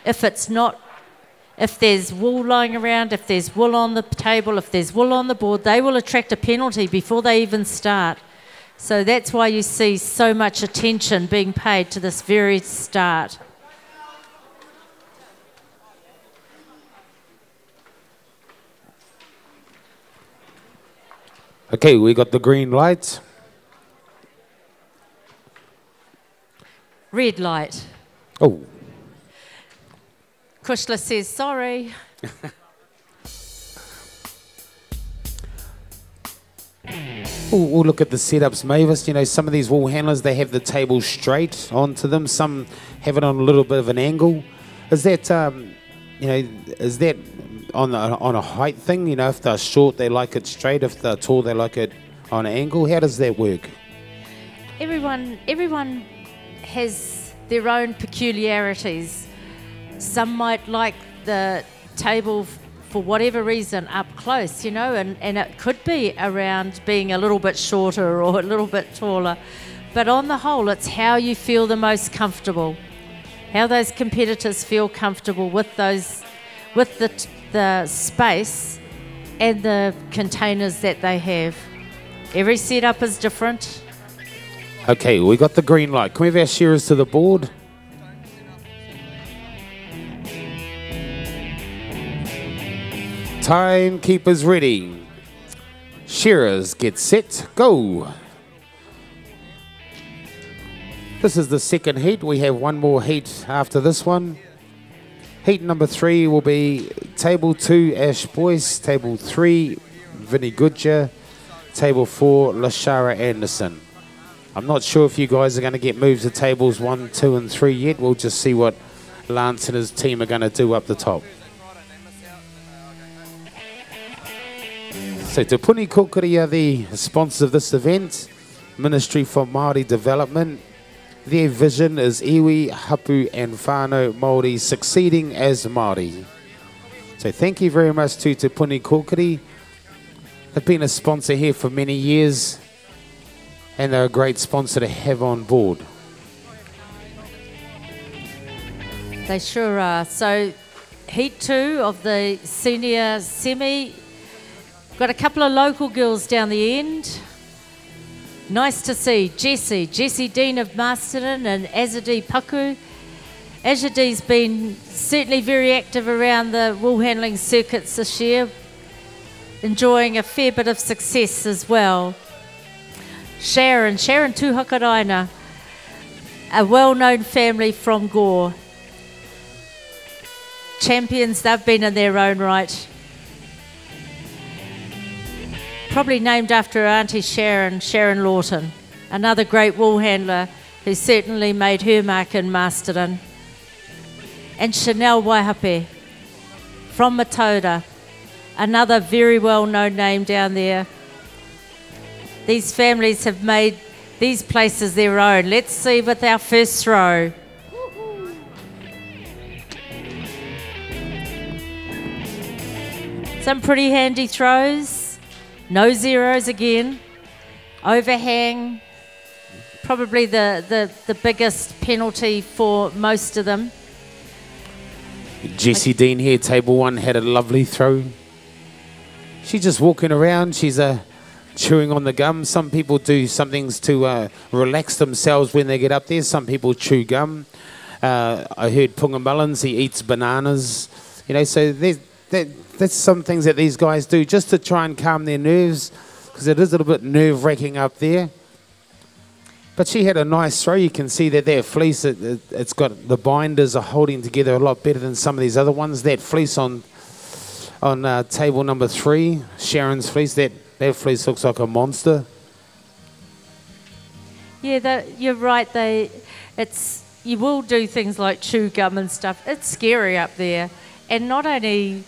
If there's wool lying around, if there's wool on the table, if there's wool on the board, they will attract a penalty before they even start. So that's why you see so much attention being paid to this very start.
Okay, we got the green light.
Red light.
Oh.
Kushla says, sorry.
Oh, look at the setups, Mavis. You know, some of these wool handlers, they have the table straight onto them. Some have it on a little bit of an angle. Is that, is that on a height thing? You know, if they're short, they like it straight. If they're tall, they like it on an angle. How does that work?
Everyone has their own peculiarities. Some might like the table for whatever reason up close, you know, and it could be around being a little bit shorter or a little bit taller. But on the whole, it's how you feel the most comfortable, how those competitors feel comfortable with the space and the containers that they have. Every setup is different.
Okay, we got the green light. Can we have our shearers to the board? Timekeepers ready. Shearers get set, go. This is the second heat. We have one more heat after this one. Heat number 3 will be table 2, Ash Boyce, table 3, Vinnie Goodger, table 4, Lashara Anderson. I'm not sure if you guys are going to get moved to tables 1, 2 and 3 yet. We'll just see what Lance and his team are going to do up the top. So Te Puni Kōkiri are the sponsors of this event, Ministry for Māori Development. Their vision is iwi, hapu and whānau Māori succeeding as Māori. So thank you very much to Te Puni Kōkiri. They've been a sponsor here for many years and they're a great sponsor to have on board.
They sure are. So heat 2 of the senior semi. Got a couple of local girls down the end. Nice to see Jessie Dean of Masterton and Azadee Paku. Azadee's been certainly very active around the woolhandling circuits this year, enjoying a fair bit of success as well. Sharon Tuhakaraina, a well-known family from Gore. Champions, they've been in their own right. Probably named after her auntie Sharon Lawton, another great wool handler who certainly made her mark in Masterton. And Chanel Waihape from Matoda, another very well-known name down there. These families have made these places their own. Let's see with our first throw. Some pretty handy throws. No zeros again. Overhang, probably the biggest penalty for most of them.
Jessie Dean here, table 1, had a lovely throw. She's just walking around. She's chewing on the gum. Some people do some things to relax themselves when they get up there. Some people chew gum. I heard Punga Mullins, he eats bananas. You know, so that's some things that these guys do just to try and calm their nerves, because it is a little bit nerve-wracking up there. But she had a nice throw. You can see that their fleece, it's got the binders are holding together a lot better than some of these other ones. That fleece on table number 3, Sharon's fleece, that fleece looks like a monster.
Yeah, you're right. You will do things like chew gum and stuff. It's scary up there, and not only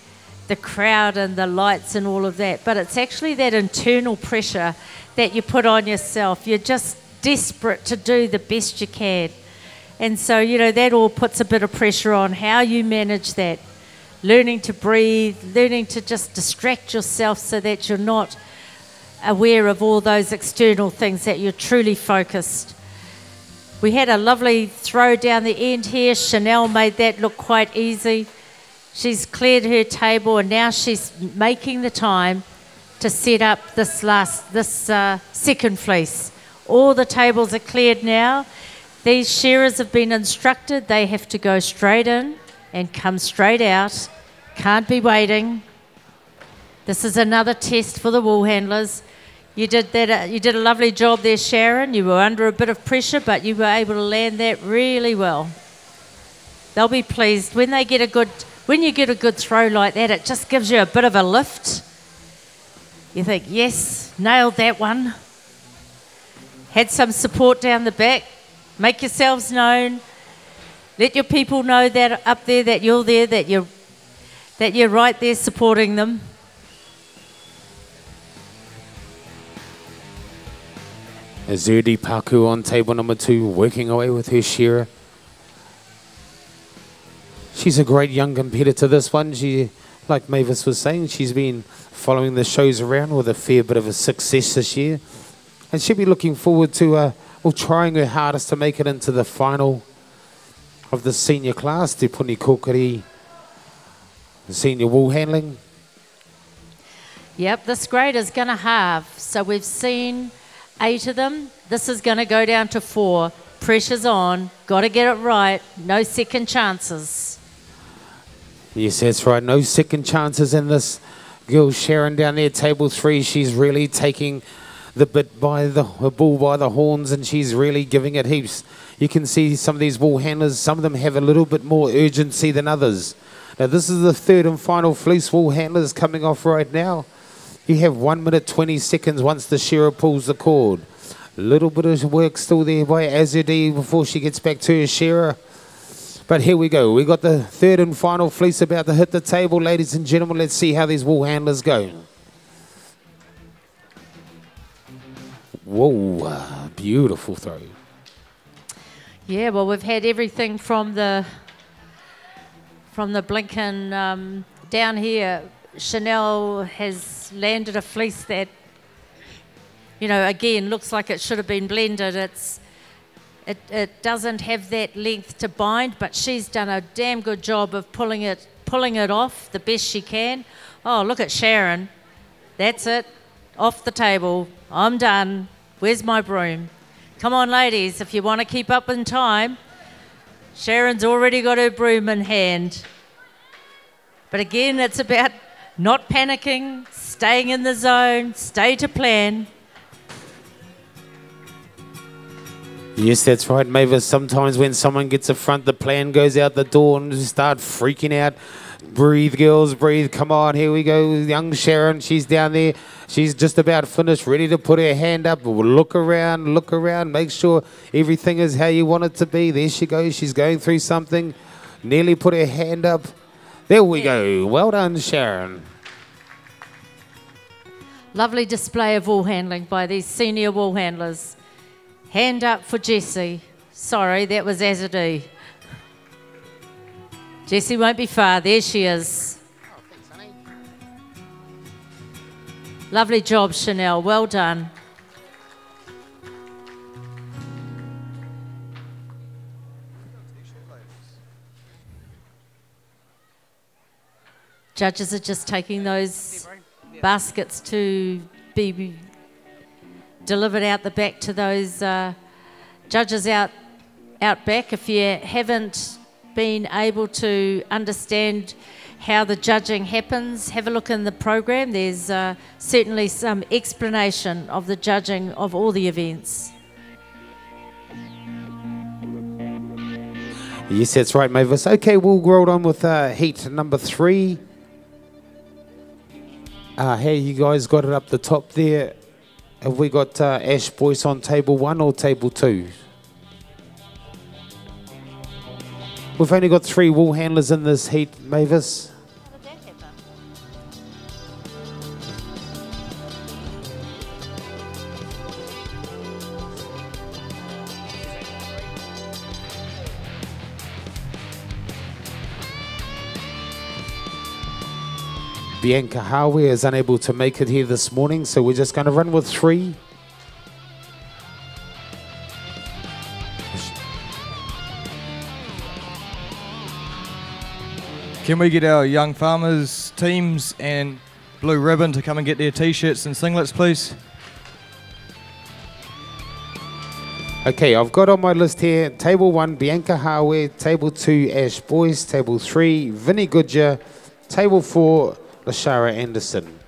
the crowd and the lights and all of that, but it's actually that internal pressure that you put on yourself. You're just desperate to do the best you can. And so, you know, that all puts a bit of pressure on how you manage that. Learning to breathe, learning to just distract yourself so that you're not aware of all those external things, that you're truly focused. We had a lovely throw down the end here. Chanel made that look quite easy. She's cleared her table and now she's making the time to set up this second fleece. All the tables are cleared now. These shearers have been instructed they have to go straight in and come straight out. Can't be waiting. This is another test for the wool handlers. You did that. You did a lovely job there, Sharon. You were under a bit of pressure, but you were able to land that really well. They'll be pleased when they get a good. When you get a good throw like that, it just gives you a bit of a lift. You think, yes, nailed that one. Had some support down the back. Make yourselves known. Let your people know that up there that you're there, that you're right there supporting them.
Azadee Paku on table number 2, working away with her shearer. She's a great young competitor, this one. She, like Mavis was saying, she's been following the shows around with a fair bit of a success this year. And she'll be looking forward to trying her hardest to make it into the final of the senior class, Te Puni Kōkiri Senior Wool Handling.
Yep, this grade is going to halve. So we've seen 8 of them. This is going to go down to 4. Pressure's on. Got to get it right. No second chances.
Yes, that's right. No second chances in this girl Sharon down there, table 3. She's really taking the bull by the horns, and she's really giving it heaps. You can see some of these wool handlers, some of them have a little bit more urgency than others. Now this is the third and final fleece wool handlers coming off right now. You have 1 minute 20 seconds once the shearer pulls the cord. A little bit of work still there by Azudie before she gets back to her shearer. But here we go. We got the third and final fleece about to hit the table, ladies and gentlemen. Let's see how these wool handlers go. Whoa, beautiful throw.
Yeah, well, we've had everything from the Blinken down here. Chanel has landed a fleece that, you know, again, looks like it should have been blended. It doesn't have that length to bind, but she's done a damn good job of pulling it off the best she can. Oh, look at Sharon. That's it. Off the table. I'm done. Where's my broom? Come on, ladies, if you want to keep up in time. Sharon's already got her broom in hand. But again, it's about not panicking, staying in the zone, stay to plan.
Yes, that's right, Mavis. Sometimes when someone gets a front, the plan goes out the door and you start freaking out. Breathe, girls, breathe. Come on, here we go. Young Sharon, she's down there. She's just about finished, ready to put her hand up. Look around, make sure everything is how you want it to be. There she goes. She's going through something. Nearly put her hand up. There we go. Well done, Sharon.
Lovely display of wool handling by these senior wool handlers. Hand up for Jessie. Sorry, that was Azudie. Jessie won't be far. There she is.
Oh, thanks, honey.
Lovely job, Chanel. Well done. Judges are just taking those baskets to be delivered out the back to those judges out back. If you haven't been able to understand how the judging happens, have a look in the program. There's certainly some explanation of the judging of all the events.
Yes, that's right, Mavis. Okay, we'll roll on with heat number 3. Hey, you guys got it up the top there. Have we got Ash Boyce on table 1 or table 2? We've only got 3 wool handlers in this heat, Mavis.
How did that happen?
Bianca Howe is unable to make it here this morning, so we're just going to run with 3.
Can we get our young farmers teams and blue ribbon to come and get their t-shirts and singlets, please?
Okay, I've got on my list here, table 1, Bianca Howe, table 2, Ash Boyce, table 3, Vinnie Goodyear, table 4, Lashara Anderson.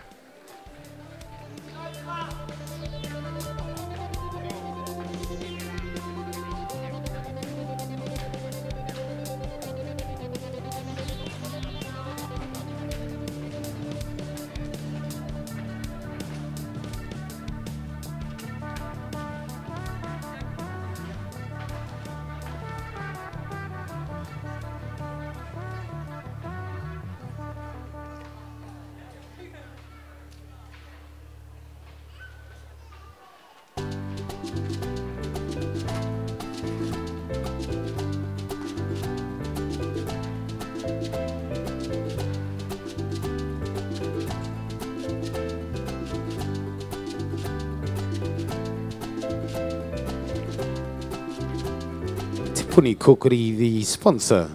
Te Puni Kokori, the sponsor.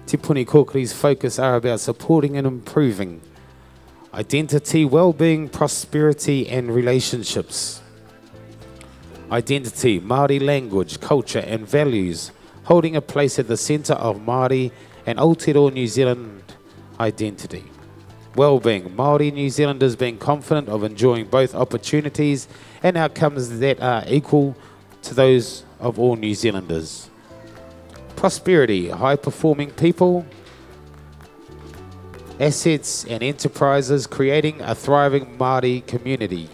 Te Puni Kokori's focus are about supporting and improving identity, well-being, prosperity and relationships. Identity, Māori language, culture and values, holding a place at the centre of Māori and Aotearoa New Zealand identity. Well-being, Māori New Zealanders being confident of enjoying both opportunities and outcomes that are equal to those of all New Zealanders. Prosperity, high-performing people assets and enterprises, creating a thriving Māori community.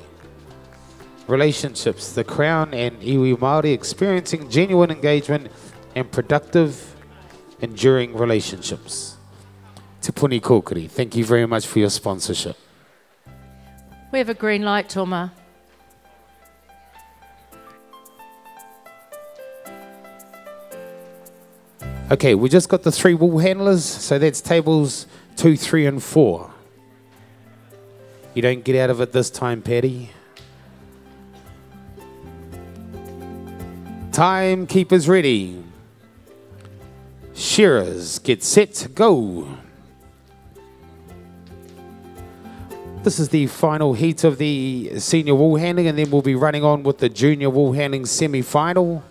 Relationships, the Crown and iwi Māori experiencing genuine engagement and productive, enduring relationships. Te Puni Kōkiri, thank you very much for your sponsorship.
We have a green light, Toma.
Okay, we just got the 3 wool handlers, so that's tables 2, 3 and 4. You don't get out of it this time, Paddy. Timekeepers ready. Shearers, get set, go. This is the final heat of the senior wool handling, and then we'll be running on with the junior wool handling semi-final.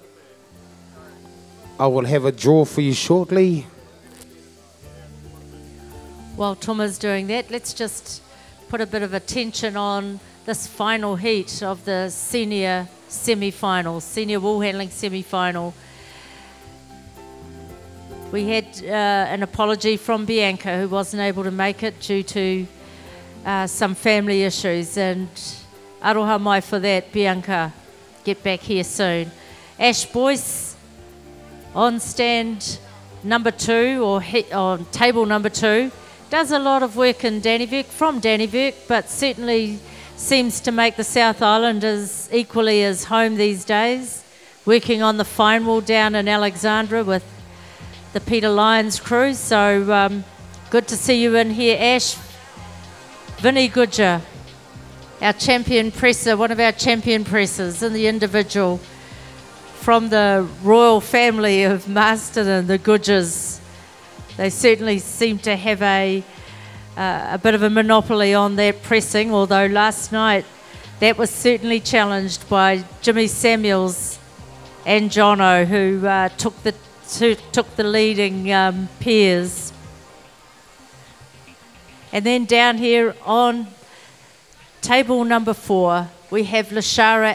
I will have a draw for you shortly.
While Toma's doing that, let's just put a bit of attention on this final heat of the senior semi-final, senior wool handling semi-final. We had an apology from Bianca, who wasn't able to make it due to some family issues, and aroha mai for that, Bianca. Get back here soon. Ash Boyce on stand number 2, or on table number 2, does a lot of work in Dannevirke, from Dannevirke, but certainly seems to make the South Islanders equally as home these days, working on the fine wool down in Alexandra with the Peter Lyons crew. So good to see you in here, Ash. Vinny Goodger, our champion presser, one of our champion pressers in the individual, from the royal family of Masterton, the Goodgers. They certainly seem to have a bit of a monopoly on that pressing, although last night that was certainly challenged by Jimmy Samuels and Jono, who took the leading pairs. And then down here on table number 4, we have Lashara